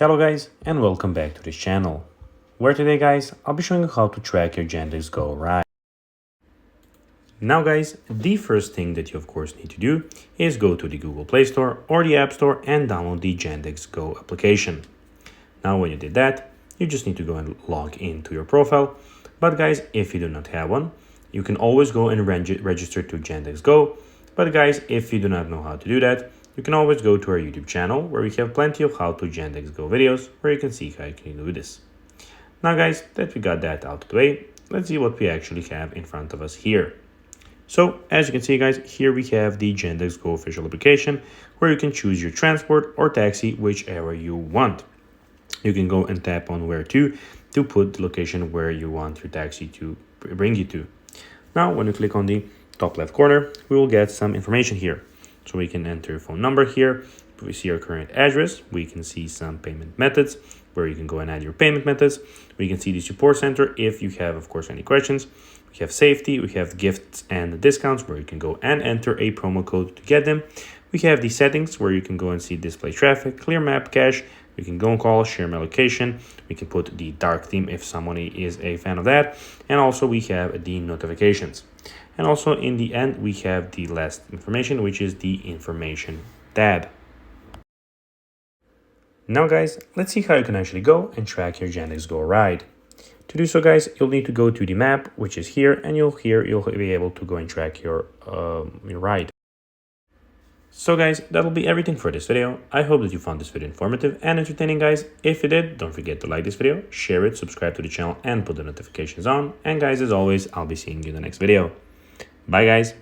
Hello guys and welcome back to this channel, where today guys I'll be showing you how to track your Yandex Go ride. Now guys, the first thing that you of course need to do is go to the Google Play Store or the App Store and download the Yandex Go application. Now when you did that, you just need to go and log into your profile. But guys, if you do not have one, you can always go and register to Yandex Go. But guys, if you do not know how to do that, you can always go to our YouTube channel where we have plenty of how to Yandex Go videos where you can see how you can do this. Now guys, that we got that out of the way, let's see what we actually have in front of us here. So as you can see guys, here we have the Yandex Go official application where you can choose your transport or taxi, whichever you want. You can go and tap on where to put the location where you want your taxi to bring you to. Now when you click on the top left corner, we will get some information here. So we can enter your phone number here. We see our current address. We can see some payment methods where you can go and add your payment methods. We can see the support center if you have, of course, any questions. We have safety. We have gifts and discounts where you can go and enter a promo code to get them. We have the settings where you can go and see display traffic, clear map cache. We can go and call, share my location. We can put the dark theme if somebody is a fan of that. And also we have the notifications. And also in the end, we have the last information, which is the information tab. Now guys, let's see how you can actually go and track your Yandex Go ride. To do so guys, you'll need to go to the map, which is here, and you'll be able to go and track your ride. So guys, that'll be everything for this video. I hope that you found this video informative and entertaining guys. If you did, don't forget to like this video, share it, subscribe to the channel and put the notifications on. And guys, as always, I'll be seeing you in the next video. Bye guys.